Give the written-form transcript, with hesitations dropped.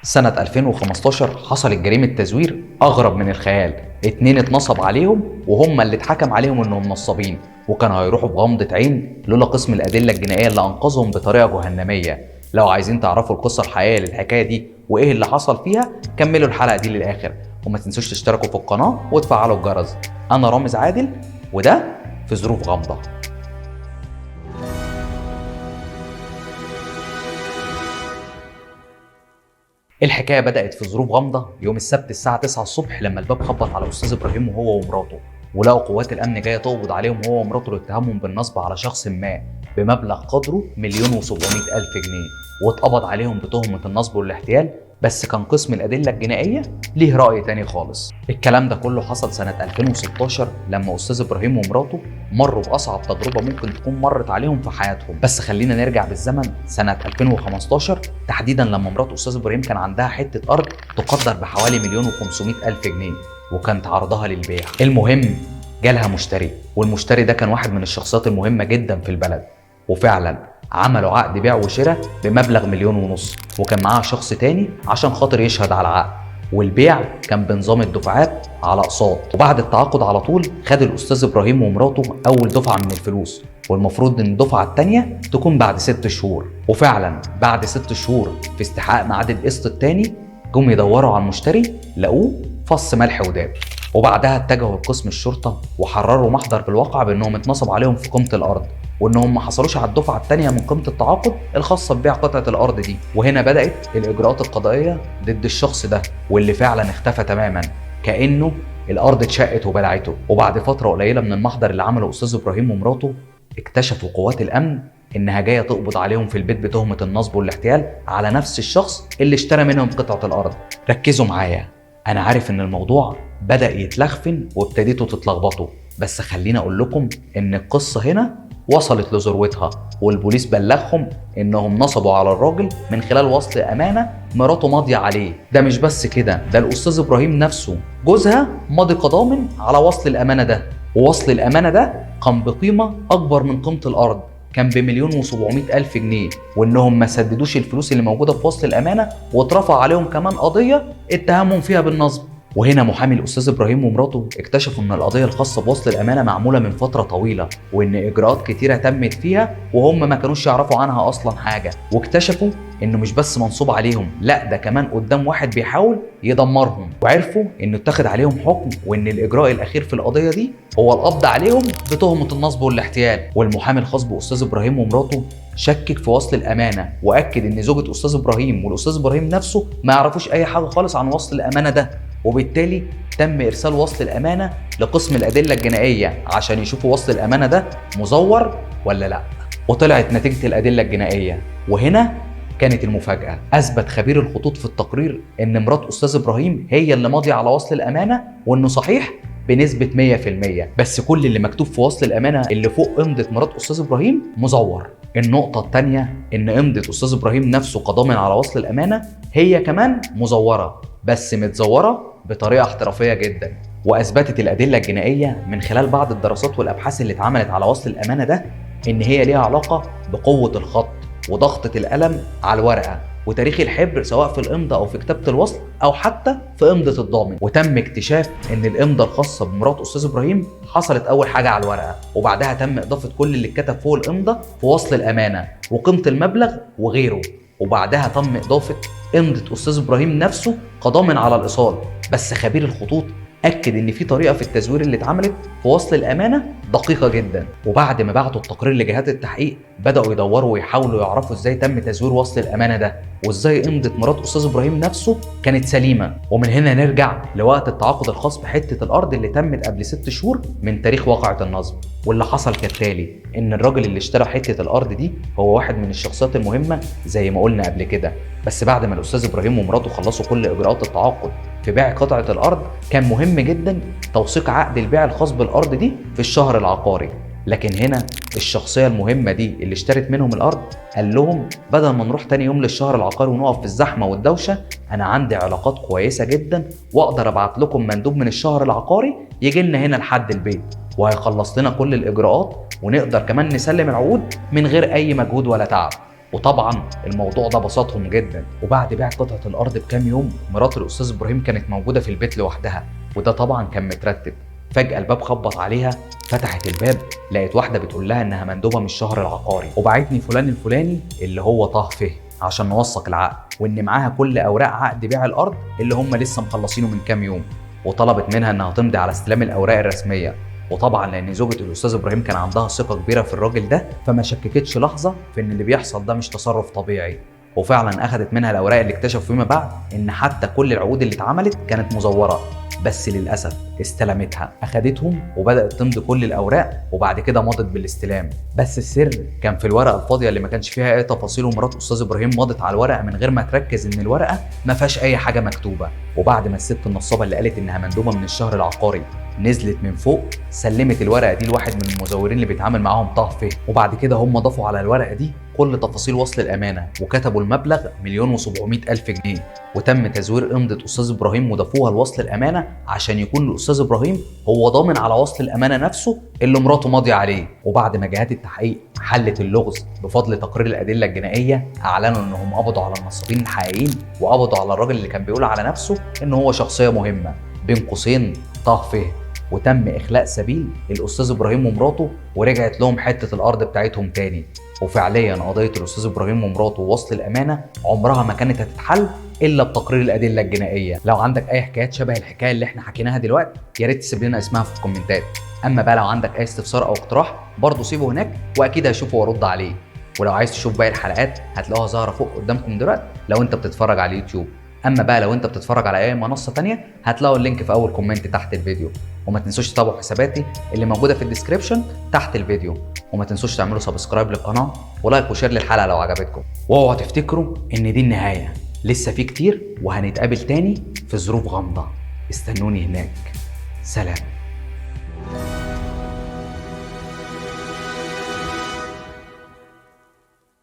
سنة 2015 حصلت جريمة تزوير أغرب من الخيال. 2 اتنصب عليهم وهم اللي اتحكم عليهم إنهم نصابين، وكانوا هيروحوا بغمضة عين لولا قسم الأدلة الجنائية اللي أنقذهم بطريقة جهنمية. لو عايزين تعرفوا القصة الحقيقية للحكاية دي وإيه اللي حصل فيها، كملوا الحلقة دي للآخر، وما تنسوش تشتركوا في القناة وتفعلوا الجرس. أنا رامز عادل، وده في ظروف غامضة. الحكايه بدات في ظروف غامضه يوم السبت الساعه 9 الصبح، لما الباب خبط على استاذ ابراهيم وهو ومراته، ولقوا قوات الامن جايه تقبض عليهم هو ومراته لاتهامهم بالنصب على شخص ما بمبلغ قدره 1,700,000 جنيه، واتقبض عليهم بتهمه النصب والاحتيال. بس كان قسم الادله الجنائيه ليه راي تاني خالص. الكلام ده كله حصل سنه 2016 لما استاذ ابراهيم ومراته مروا باصعب تجربه ممكن تكون مرت عليهم في حياتهم. بس خلينا نرجع بالزمن سنه 2015 تحديدا، لما مرات استاذ ابراهيم كان عندها حته ارض تقدر بحوالي 1,500,000 جنيه، وكانت عرضها للبيع. المهم جالها مشتري، والمشتري ده كان واحد من الشخصيات المهمه جدا في البلد، وفعلا عملوا عقد بيع وشراء بمبلغ 1,500,000، وكان معاها شخص تاني عشان خاطر يشهد على العقد، والبيع كان بنظام الدفعات على اقساط. وبعد التعاقد على طول خد الاستاذ ابراهيم ومراته اول دفعه من الفلوس، والمفروض ان الدفعه الثانيه تكون بعد 6 شهور. وفعلا بعد 6 شهور في استحقاق ميعاد القسط الثاني جم يدوروا على المشتري، لقوه فص ملح وداب. وبعدها اتجهوا لقسم الشرطه وحرروا محضر بالواقع بانهم اتنصب عليهم في قيمه الارض، وانهم ما حصلوش على الدفعه الثانيه من قيمه التعاقد الخاصه ببيع قطعه الارض دي. وهنا بدات الاجراءات القضائيه ضد الشخص ده، واللي فعلا اختفى تماما كانه الارض اتشقت وبلعته. وبعد فتره قليله من المحضر اللي عمله استاذ ابراهيم ومراته، اكتشفوا قوات الامن انها جايه تقبض عليهم في البيت بتهمه النصب والاحتيال على نفس الشخص اللي اشترى منهم قطعه الارض. ركزوا معايا، انا عارف ان الموضوع بدا يتلخفن وابتديتوا تتلخبطوا، بس خليني اقول لكم ان القصه هنا وصلت لذروتها، والبوليس بلغهم انهم نصبوا على الراجل من خلال وصل امانه مراته ماضيه عليه. ده مش بس كده، ده الاستاذ ابراهيم نفسه جوزها ماضي كضامن على وصل الامانه ده، ووصل الامانه ده كان بقيمه اكبر من قيمه الارض، كان ب1,700,000 جنيه، وانهم ما سددوش الفلوس اللي موجوده في وصل الامانه، واترفع عليهم كمان قضيه اتهمهم فيها بالنصب. وهنا محامي الاستاذ ابراهيم ومراته اكتشفوا ان القضيه الخاصه بوصل الامانه معموله من فتره طويله، وان اجراءات كتيره تمت فيها وهم ما كانوش يعرفوا عنها اصلا حاجه. واكتشفوا انه مش بس منصوب عليهم، لا ده كمان قدام واحد بيحاول يدمرهم. وعرفوا انه اتخذ عليهم حكم، وان الاجراء الاخير في القضيه دي هو القبض عليهم بتهمه النصب والاحتيال. والمحامي الخاص باستاذ ابراهيم ومراته شكك في وصل الامانه، واكد ان زوجة استاذ ابراهيم والاستاذ ابراهيم نفسه ما يعرفوش اي حاجه خالص عن وصل الامانه ده، وبالتالي تم ارسال وصل الامانه لقسم الادله الجنائيه عشان يشوفوا وصل الامانه ده مزور ولا لا. وطلعت نتيجه الادله الجنائيه، وهنا كانت المفاجاه. اثبت خبير الخطوط في التقرير ان مرات استاذ ابراهيم هي اللي ماضيه على وصل الامانه، وانه صحيح بنسبه 100%، بس كل اللي مكتوب في وصل الامانه اللي فوق امضه مرات استاذ ابراهيم مزور. النقطه الثانيه ان امضه استاذ ابراهيم نفسه كضامن على وصل الامانه هي كمان مزوره، بس متزوره بطريقه احترافيه جدا. واثبتت الادله الجنائيه من خلال بعض الدراسات والابحاث اللي اتعملت على وصل الامانه ده ان هي ليها علاقه بقوه الخط وضغطه القلم على الورقه وتاريخ الحبر، سواء في الامضه او في كتابه الوصل او حتى في امضه الضامن. وتم اكتشاف ان الامضه الخاصه بمرات استاذ ابراهيم حصلت اول حاجه على الورقه، وبعدها تم اضافه كل اللي اتكتب فوق الامضه في وصل الامانه وقيمه المبلغ وغيره، وبعدها تم اضافه امضه استاذ ابراهيم نفسه كضامن على الايصال. بس خبير الخطوط اكد ان في طريقه في التزوير اللي اتعملت في وصل الامانه دقيقه جدا. وبعد ما بعتوا التقرير لجهات التحقيق بداوا يدوروا ويحاولوا يعرفوا ازاي تم تزوير وصل الامانه ده، وازاي امضه مرات استاذ ابراهيم نفسه كانت سليمه. ومن هنا نرجع لوقت التعاقد الخاص بحته الارض اللي تمت قبل 6 شهور من تاريخ واقعه النصب. واللي حصل كالتالي، ان الراجل اللي اشترى حته الارض دي هو واحد من الشخصيات المهمه زي ما قلنا قبل كده. بس بعد ما الاستاذ ابراهيم ومراته خلصوا كل اجراءات التعاقد في بيع قطعه الارض، كان مهم جدا توثيق عقد البيع الخاص بالارض دي في الشهر العقاري. لكن هنا الشخصيه المهمه دي اللي اشترت منهم الارض قال لهم بدل ما نروح تاني يوم للشهر العقاري ونقف في الزحمه والدوشه، انا عندي علاقات كويسه جدا واقدر ابعت لكم مندوب من الشهر العقاري يجي لنا هنا لحد البيت وهيخلص لنا كل الاجراءات، ونقدر كمان نسلم العقود من غير اي مجهود ولا تعب. وطبعا الموضوع ده بسطهم جدا. وبعد بيع قطعه الارض بكام يوم مرات الاستاذ ابراهيم كانت موجوده في البيت لوحدها، وده طبعا كان مترتب. فجأة الباب خبط عليها، فتحت الباب لقيت واحدة بتقول لها إنها مندوبة من الشهر العقاري، وبعتني فلان الفلاني اللي هو طه فهم عشان نوثق العقد، وإن معاها كل أوراق عقد بيع الأرض اللي هم لسه مخلصينه من كام يوم، وطلبت منها إنها تمضي على استلام الأوراق الرسمية. وطبعا لأن زوجة الأستاذ إبراهيم كان عندها ثقة كبيرة في الراجل ده، فما شككتش لحظة في إن اللي بيحصل ده مش تصرف طبيعي. وفعلا أخدت منها الأوراق اللي اكتشفوا فيما بعد إن حتى كل العقود اللي اتعملت كانت مزورة، بس للأسف استلمتها. أخدتهم وبدأت تمضي كل الأوراق، وبعد كده مضت بالاستلام. بس السر كان في الورقة الفاضية اللي ما كانش فيها أي تفاصيل، ومرات أستاذ إبراهيم مضت على الورقة من غير ما تركز إن الورقة ما فيهاش أي حاجة مكتوبة. وبعد ما الست النصابة اللي قالت إنها مندوبة من الشهر العقاري نزلت من فوق، سلمت الورقة دي لواحد من المزورين اللي بيتعامل معاهم طه فهم، وبعد كده هم ضافوا على الورقة دي كل تفاصيل وصل الأمانة، وكتبوا المبلغ 1,700,000 جنيه، وتم تزوير إمضة أستاذ إبراهيم وضافوها لوصل الأمانة عشان يكون الأستاذ إبراهيم هو ضامن على وصل الأمانة نفسه اللي مراته ماضية عليه. وبعد ما جهات التحقيق حلت اللغز بفضل تقرير الأدلة الجنائية، أعلنوا إنهم قبضوا على النصابين الحقيقيين، وقبضوا على الراجل اللي كان بيقول على نفسه إن هو شخصية مهمة بين قوسين طه فهم. وتم إخلاء سبيل الأستاذ إبراهيم ومراته، ورجعت لهم حتة الأرض بتاعتهم تاني. وفعليا قضية الأستاذ إبراهيم ومراته ووصل الأمانة عمرها ما كانت هتتحل إلا بتقرير الأدلة الجنائية. لو عندك أي حكايات شبه الحكاية اللي احنا حكيناها دلوقتي يا ريت تسيب لنا اسمها في الكومنتات. أما بقى لو عندك أي استفسار أو اقتراح برضه سيبه هناك وأكيد هشوفه وأرد عليه. ولو عايز تشوف باقي الحلقات هتلاقوها ظاهرة فوق قدامكم دلوقتي لو أنت بتتفرج على اليوتيوب. اما بقى لو انت بتتفرج على اي منصه تانية هتلاقوا اللينك في اول كومنت تحت الفيديو. وما تنسوش تتابعوا حساباتي اللي موجوده في الديسكريبشن تحت الفيديو. وما تنسوش تعملوا سبسكرايب للقناه ولايك وشير للحلقه لو عجبتكم. واوعوا تفتكروا ان دي النهايه، لسه في كتير وهنتقابل تاني في ظروف غامضه. استنوني هناك. سلام.